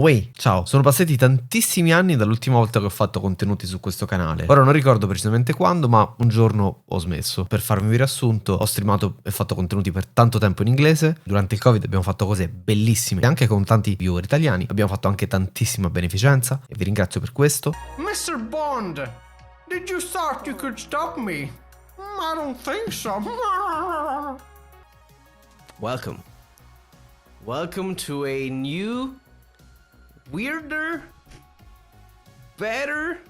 Uè, ciao, sono passati tantissimi anni dall'ultima volta che ho fatto contenuti su questo canale. Ora non ricordo precisamente quando, ma un giorno ho smesso. Per farvi un riassunto, ho streamato e fatto contenuti per tanto tempo in inglese. Durante il Covid abbiamo fatto cose bellissime, anche con tanti viewer italiani. Abbiamo fatto anche tantissima beneficenza e vi ringrazio per questo. Mr. Bond, did you thought you could stop me? I don't think so. Welcome. Welcome to a new, weirder, better,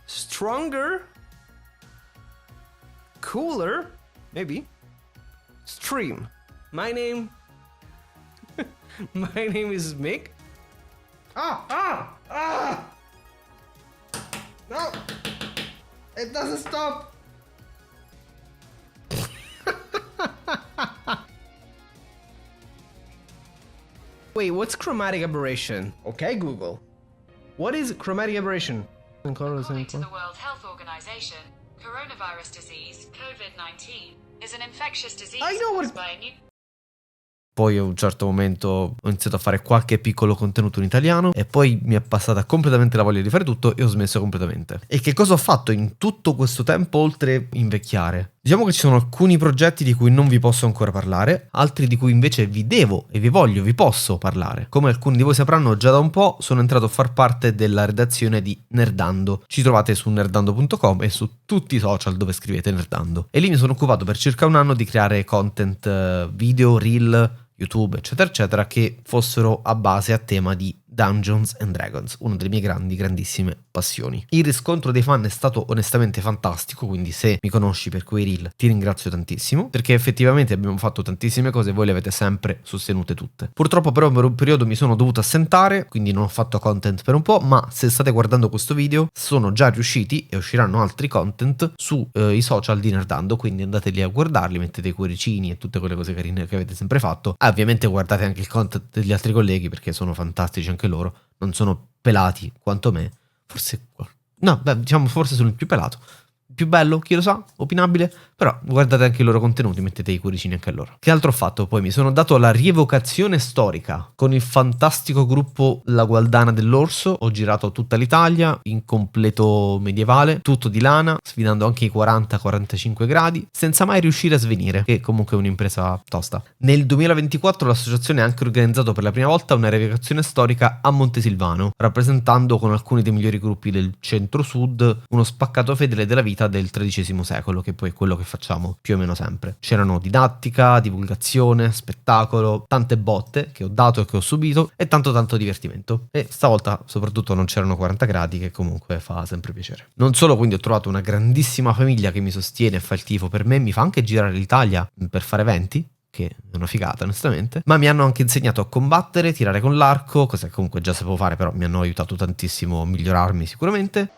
stronger, cooler, maybe, stream. My name is Mick. No! It doesn't stop! Wait, what's chromatic aberration? Okay, Google. What is chromatic aberration? According to the World Health Organization, coronavirus disease, COVID-19, is an infectious disease I know what- caused by a new... Poi a un certo momento ho iniziato a fare qualche piccolo contenuto in italiano e poi mi è passata completamente la voglia di fare tutto e ho smesso completamente. E che cosa ho fatto in tutto questo tempo oltre invecchiare? Diciamo che ci sono alcuni progetti di cui non vi posso ancora parlare, altri di cui invece vi devo e vi posso parlare. Come alcuni di voi sapranno, già da un po' sono entrato a far parte della redazione di Nerdando. Ci trovate su nerdando.com e su tutti i social dove scrivete Nerdando. E lì mi sono occupato per circa un anno di creare content video, reel, YouTube, eccetera, eccetera, che fossero a base a tema di Dungeons and Dragons, una delle mie grandissime passioni. Il riscontro dei fan è stato onestamente fantastico, quindi se mi conosci per quei reel ti ringrazio tantissimo, perché effettivamente abbiamo fatto tantissime cose e voi le avete sempre sostenute tutte. Purtroppo però per un periodo mi sono dovuto assentare, quindi non ho fatto content per un po', ma se state guardando questo video sono già riusciti e usciranno altri content su i social di Nerdando, quindi andate lì a guardarli, mettete i cuoricini e tutte quelle cose carine che avete sempre fatto. Ovviamente guardate anche il content degli altri colleghi perché sono fantastici anche loro, non sono pelati quanto me, forse sono il più pelato, il più bello, chi lo sa, opinabile, però guardate anche i loro contenuti, mettete i cuoricini anche a loro. Che altro ho fatto? Poi mi sono dato la rievocazione storica con il fantastico gruppo La Gualdana dell'Orso, ho girato tutta l'Italia in completo medievale, tutto di lana, sfidando anche i 40-45 gradi, senza mai riuscire a svenire, che comunque è un'impresa tosta. Nel 2024 l'associazione ha anche organizzato per la prima volta una rievocazione storica a Montesilvano, rappresentando con alcuni dei migliori gruppi del centro-sud uno spaccato fedele della vita del XIII secolo, che poi è quello che facciamo più o meno sempre. C'erano didattica, divulgazione, spettacolo, tante botte che ho dato e che ho subito e tanto divertimento. E stavolta soprattutto non c'erano 40 gradi, che comunque fa sempre piacere. Non solo, quindi ho trovato una grandissima famiglia che mi sostiene e fa il tifo per me, mi fa anche girare l'Italia per fare eventi, che è una figata onestamente, ma mi hanno anche insegnato a combattere, tirare con l'arco, cosa che comunque già sapevo fare, però mi hanno aiutato tantissimo a migliorarmi sicuramente.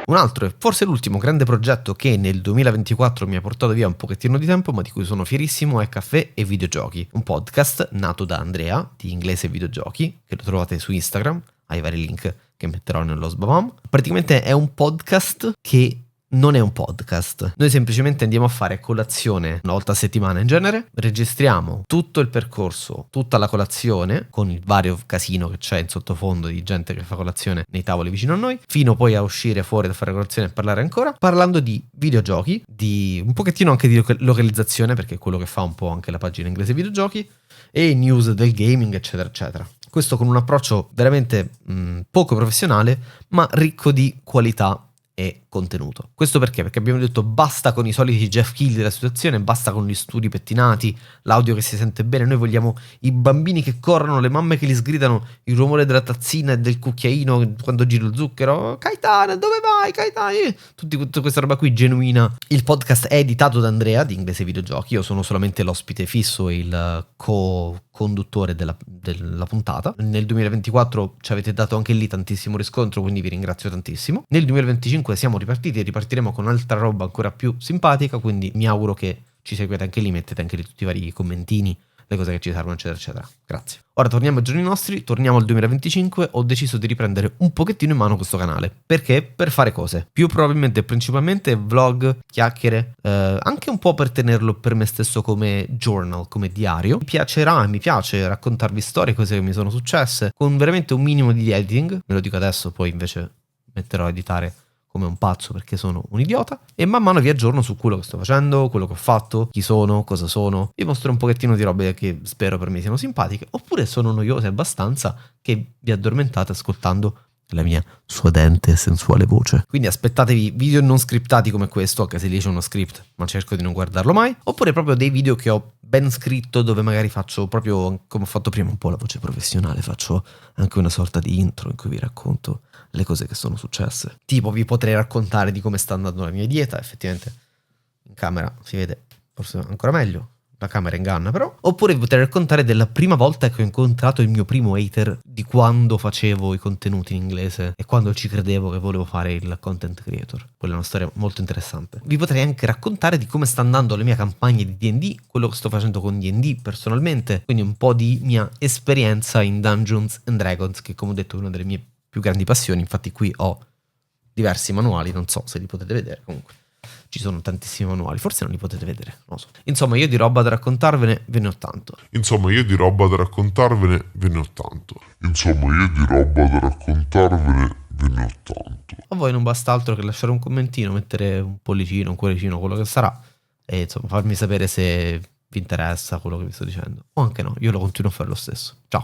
Un altro e forse l'ultimo grande progetto che nel 2024 mi ha portato via un pochettino di tempo, ma di cui sono fierissimo, è Caffè e Videogiochi, un podcast nato da Andrea di Inglese e Videogiochi, che lo trovate su Instagram, ai vari link che metterò nello sbabam. Praticamente è un podcast che non è un podcast, noi semplicemente andiamo a fare colazione una volta a settimana in genere, registriamo tutto il percorso, tutta la colazione con il vario casino che c'è in sottofondo di gente che fa colazione nei tavoli vicino a noi, fino poi a uscire fuori da fare colazione e parlare ancora, parlando di videogiochi, di un pochettino anche di localizzazione, perché è quello che fa un po' anche la pagina Inglese Videogiochi, e news del gaming eccetera eccetera. Questo con un approccio veramente poco professionale ma ricco di qualità e contenuto. Questo perché? Perché abbiamo detto basta con i soliti Jeff Keighley della situazione, basta con gli studi pettinati, l'audio che si sente bene, noi vogliamo i bambini che corrono, le mamme che li sgridano, il rumore della tazzina e del cucchiaino quando giro lo zucchero, Caetano dove vai Caetano, tutta questa roba qui genuina. Il podcast è editato da Andrea di Inglese Videogiochi, io sono solamente l'ospite fisso e il co-conduttore della puntata. Nel 2024 ci avete dato anche lì tantissimo riscontro, quindi vi ringrazio tantissimo. Nel 2025 siamo ripartiti e ripartiremo con altra roba ancora più simpatica, quindi mi auguro che ci seguiate anche lì, mettete anche lì tutti i vari commentini le cose che ci servono, eccetera, eccetera. Grazie. Ora torniamo ai giorni nostri, torniamo al 2025, ho deciso di riprendere un pochettino in mano questo canale. Perché? Per fare cose. Più probabilmente, principalmente vlog, chiacchiere, anche un po' per tenerlo per me stesso come journal, come diario. Mi piace raccontarvi storie, cose che mi sono successe, con veramente un minimo di editing, ve lo dico adesso, poi invece metterò a editare come un pazzo perché sono un idiota, e man mano vi aggiorno su quello che sto facendo, quello che ho fatto, chi sono, cosa sono. Vi mostro un pochettino di robe che spero per me siano simpatiche, oppure sono noiose abbastanza che vi addormentate ascoltando la mia suadente e sensuale voce. Quindi aspettatevi video non scriptati come questo, anche se lì c'è uno script, ma cerco di non guardarlo mai, oppure proprio dei video che ho ben scritto dove magari faccio proprio come ho fatto prima un po' la voce professionale, faccio anche una sorta di intro in cui vi racconto le cose che sono successe. Tipo vi potrei raccontare di come sta andando la mia dieta, effettivamente in camera si vede forse ancora meglio, la camera inganna però. Oppure vi potrei raccontare della prima volta che ho incontrato il mio primo hater, di quando facevo i contenuti in inglese e quando ci credevo che volevo fare il content creator. Quella è una storia molto interessante. Vi potrei anche raccontare di come sta andando la mia campagna di D&D, quello che sto facendo con D&D personalmente, quindi un po' di mia esperienza in Dungeons and Dragons, che come ho detto è una delle mie più grandi passioni. Infatti qui ho diversi manuali, non so se li potete vedere, comunque ci sono tantissimi manuali, forse non li potete vedere, non lo so. Insomma, io di roba da raccontarvene ve ne ho tanto. A voi non basta altro che lasciare un commentino, mettere un pollicino, un cuoricino, quello che sarà, e insomma farmi sapere se vi interessa quello che vi sto dicendo, o anche no, io lo continuo a fare lo stesso. Ciao.